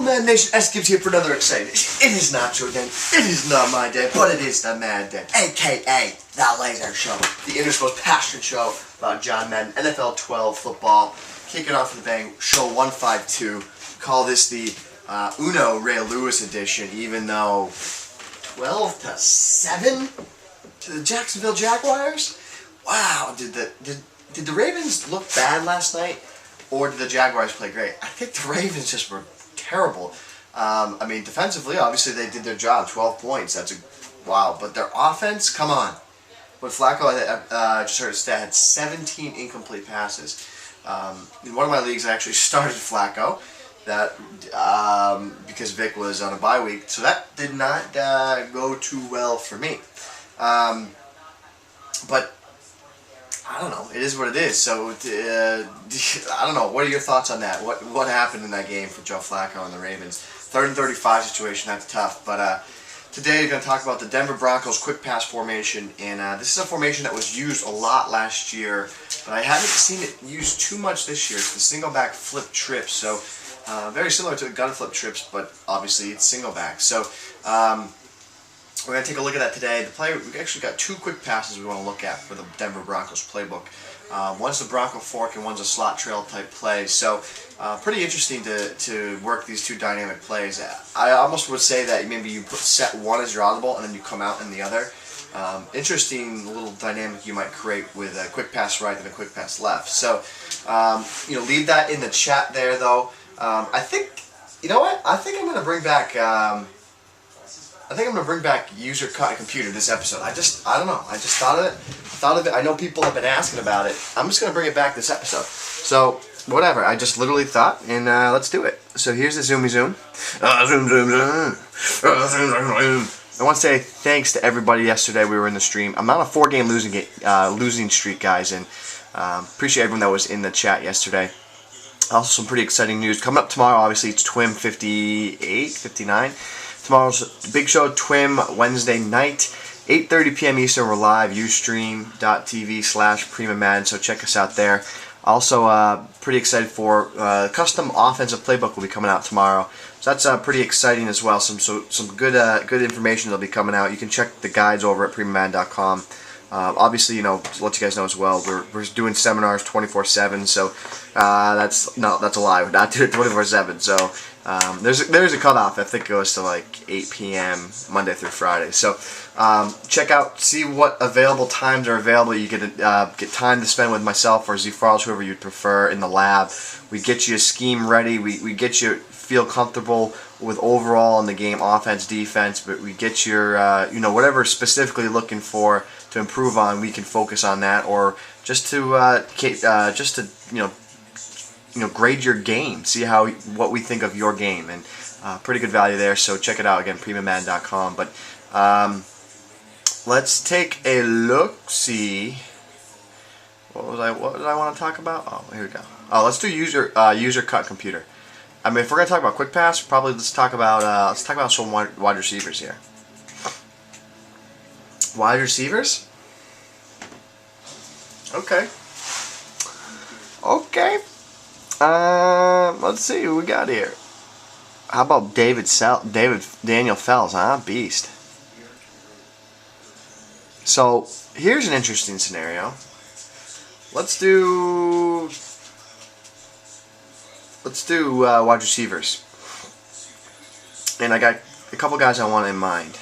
Madden Nation, S. Gibs here for another exciting. It is not your day, it is not my day, but it is the Mad Day, a.k.a. The Laser Show, the internet's most passionate show about John Madden, NFL 12 football, kicking off with a bang, show 152. Call this the Uno Ray Lewis edition, even though 12-7 to the Jacksonville Jaguars? Wow, did the Ravens look bad last night? Or did the Jaguars play great? I think the Ravens just were terrible. I mean, defensively, obviously they did their job. 12 points. That's wow. But their offense, come on. When Flacco, just heard a stat, had 17 incomplete passes. In one of my leagues, I actually started Flacco. That because Vic was on a bye week, so that did not go too well for me. But I don't know. It is what it is. So I don't know. What are your thoughts on that? What happened in that game for Joe Flacco and the Ravens? 3rd and 35 situation. That's tough. But today we're going to talk about the Denver Broncos quick pass formation, and this is a formation that was used a lot last year, but I haven't seen it used too much this year. It's the single back flip trip. So very similar to gun flip trips, but obviously it's single back. So we're going to take a look at that today. We actually got 2 quick passes we want to look at for the Denver Broncos playbook. One's the Bronco fork and one's a slot trail type play. So pretty interesting to work these 2 dynamic plays. I almost would say that maybe you set one as your audible and then you come out in the other. Interesting little dynamic you might create with a quick pass right and a quick pass left. So leave that in the chat there though. I think, you know what? I think I'm going to bring back user cut computer this episode. I don't know. I just thought of it. I know people have been asking about it. I'm just going to bring it back this episode. So, whatever. I just literally thought, and let's do it. So, here's the zoomy zoom. Zoom, zoom, zoom. I want to say thanks to everybody yesterday. We were in the stream. I'm on a 4-game losing streak, guys, and appreciate everyone that was in the chat yesterday. Also, some pretty exciting news. Coming up tomorrow, obviously, it's TWIM 58, 59. Tomorrow's big show, TWIM, Wednesday night, 8:30 p.m. Eastern. We're live, ustream.tv/PrimaMadden, so check us out there. Also, pretty excited for custom offensive playbook will be coming out tomorrow. So that's pretty exciting as well. Some good information that'll be coming out. You can check the guides over at PrimaMadden.com. Obviously, to let you guys know as well, we're doing seminars 24/7. So that's a lie. We're not doing it 24/7. So there's a cutoff. I think it goes to like 8 p.m. Monday through Friday. So check out, see what available times are available. You get time to spend with myself or Z Farles, whoever you'd prefer, in the lab. We get you a scheme ready. We get you feel comfortable with overall in the game, offense, defense. But we get your whatever specifically looking for to improve on. We can focus on that, or just to grade your game, see what we think of your game, and pretty good value there. So check it out again, PrimaMadden.com. But let's take a look. See, what did I want to talk about? Oh, here we go. Oh, let's do user cut computer. I mean, if we're gonna talk about quick pass, probably let's talk about some wide receivers here. Wide receivers? Okay. Let's see who we got here. How about Daniel Fells, huh? Beast. So here's an interesting scenario. Let's do wide receivers, and I got a couple guys I want in mind.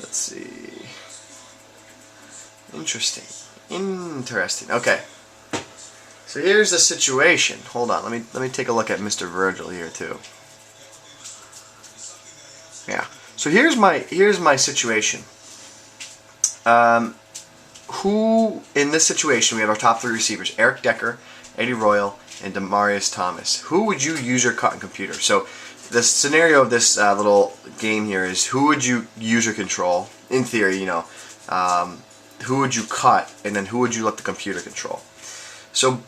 Let's see. Interesting. Okay. So here's the situation. Hold on. Let me take a look at Mr. Virgil here too. Yeah. So here's my situation. Who in this situation, we have our top 3 receivers: Eric Decker, Eddie Royal, and Demaryius Thomas. Who would you user cut in computer? So the scenario of this little game here is, who would you user control? In theory, who would you cut, and then who would you let the computer control? So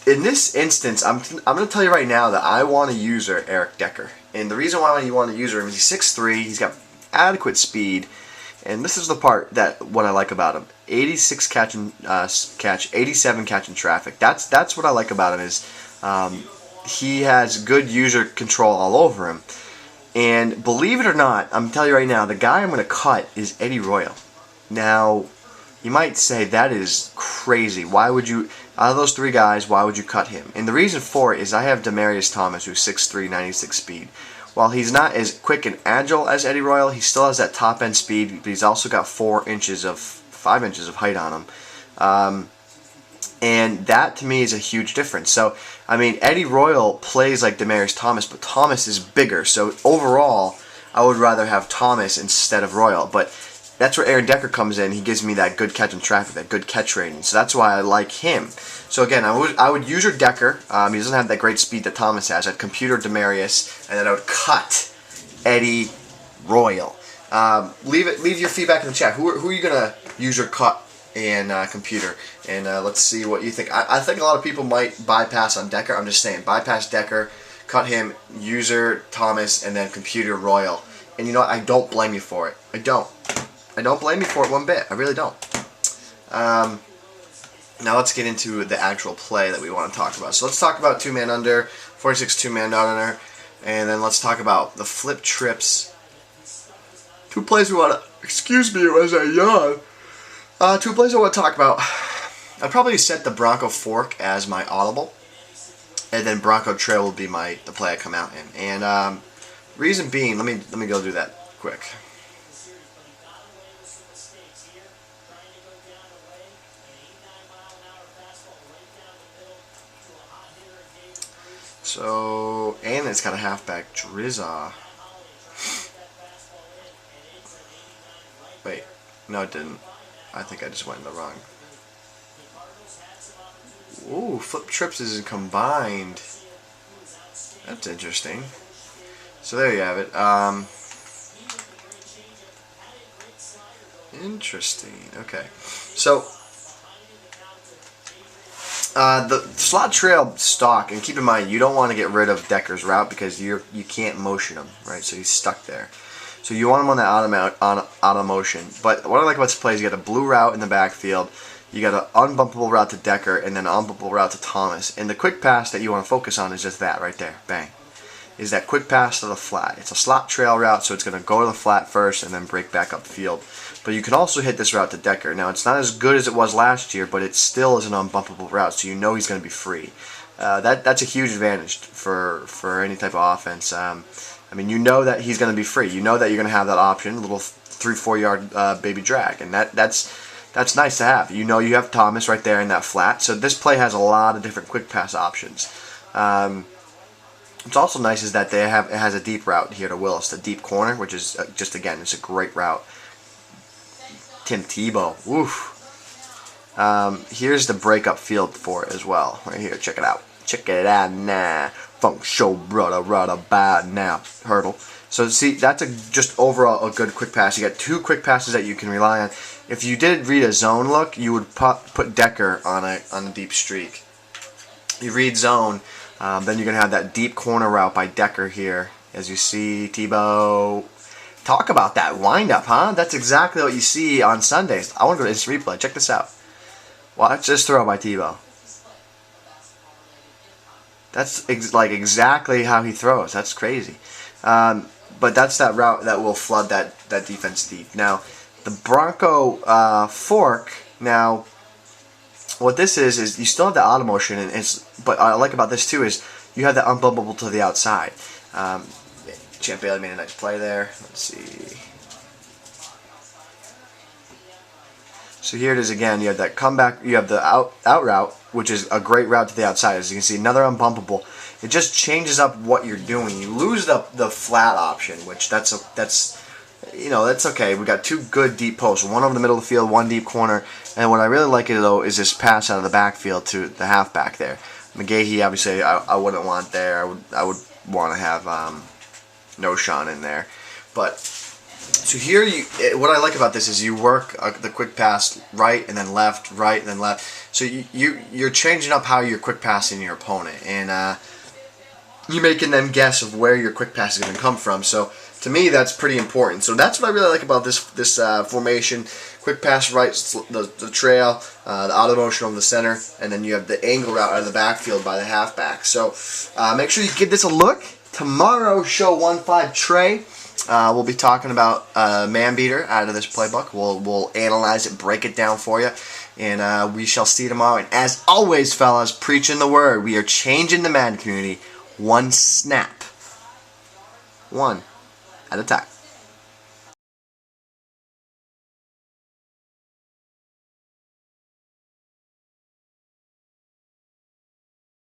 in this instance, I'm going to tell you right now that I want to user Eric Decker. And the reason why you want to user him is he's 6'3", he's got adequate speed, and this is the part what I like about him. 86 catch, 87 catch in traffic. That's what I like about him is he has good user control all over him. And believe it or not, I'm telling you right now, the guy I'm going to cut is Eddie Royal. Now, you might say that is crazy. Why would you, out of those three guys, why would you cut him? And the reason for it is I have Demaryius Thomas, who's 6'3", 96 speed. While he's not as quick and agile as Eddie Royal, he still has that top end speed, but he's also got 5 inches of height on him. And that to me is a huge difference. So, I mean, Eddie Royal plays like Demaryius Thomas, but Thomas is bigger. So overall, I would rather have Thomas instead of Royal. But that's where Aaron Decker comes in. He gives me that good catch in traffic, that good catch rating. So that's why I like him. So again, I would use your Decker. He doesn't have that great speed that Thomas has. I'd computer Demaryius, and then I would cut Eddie Royal. Leave your feedback in the chat. Who are you gonna use your cut and computer? And let's see what you think. I think a lot of people might bypass on Decker. I'm just saying, bypass Decker, cut him, user Thomas, and then computer Royal. And you know what? I don't blame you for it. I don't blame you for it one bit. I really don't. Now let's get into the actual play that we want to talk about. So let's talk about 2-man under, 46 2-man under, and then let's talk about the flip trips. 2 plays we want to, excuse me as I yawn. 2 plays I want to talk about. I'd probably set the Bronco fork as my audible, and then Bronco trail will be the play I come out in. And reason being, let me go do that quick. So, and it's got a halfback Drizza. Wait, no it didn't. I think I just went in the wrong. Ooh, flip trips isn't combined. That's interesting. So there you have it. Interesting. Okay. So the slot trail stock, and keep in mind you don't want to get rid of Decker's route because you can't motion him, right? So he's stuck there. So you want him on that auto motion. But what I like about this play is you got a blue route in the backfield, you got an unbumpable route to Decker, and then an unbumpable route to Thomas. And the quick pass that you want to focus on is just that right there. Bang. Is that quick pass to the flat. It's a slot trail route, so it's going to go to the flat first and then break back up the field. But you can also hit this route to Decker. Now, it's not as good as it was last year, but it still is an unbumpable route, so you know he's going to be free. That's a huge advantage for any type of offense. I mean, you know that he's going to be free. You know that you're going to have that option, a little 3-4 yard baby drag, and that's nice to have. You know you have Thomas right there in that flat, so this play has a lot of different quick pass options. What's also nice is that it has a deep route here to Willis, the deep corner, which is just, again, it's a great route. Tim Tebow, woof. Here's the breakup field for it as well. Right here, check it out. Check it out now. Funk show, brother, bad now. Hurdle. So see, that's just overall a good quick pass. You got 2 quick passes that you can rely on. If you did read a zone look, you would put Decker on a deep streak. You read zone, then you're gonna have that deep corner route by Decker here, as you see Tebow. Talk about that windup, huh? That's exactly what you see on Sundays. I want to go to instant replay. Check this out. Watch this throw by Tebow. That's like exactly how he throws. That's crazy. But that's that route that will flood that defense deep. Now, the Bronco fork. Now, what this is you still have the auto motion, but what I like about this too is you have that unbumpable to the outside. Champ Bailey made a nice play there. Let's see. So here it is again. You have that comeback. You have the out route, which is a great route to the outside. As you can see, another unbumpable. It just changes up what you're doing. You lose the flat option, which that's okay. We got 2 good deep posts. One over the middle of the field, 1 deep corner. And what I really like it though is this pass out of the backfield to the halfback there. McGahee, obviously, I wouldn't want there. I would want to have no Sean in there. But so here what I like about this is you work the quick pass right and then left, right and then left. So you're changing up how you're quick passing your opponent, and you're making them guess of where your quick pass is going to come from. So to me, that's pretty important. So that's what I really like about this formation. Quick pass right, the trail, the auto motion over the center, and then you have the angle route out of the backfield by the halfback. So make sure you give this a look. Tomorrow, show 1-5 Trey. We'll be talking about man beater out of this playbook. We'll analyze it, break it down for you, and we shall see tomorrow. And as always, fellas, preaching the word. We are changing the Madden community one snap, one at a time.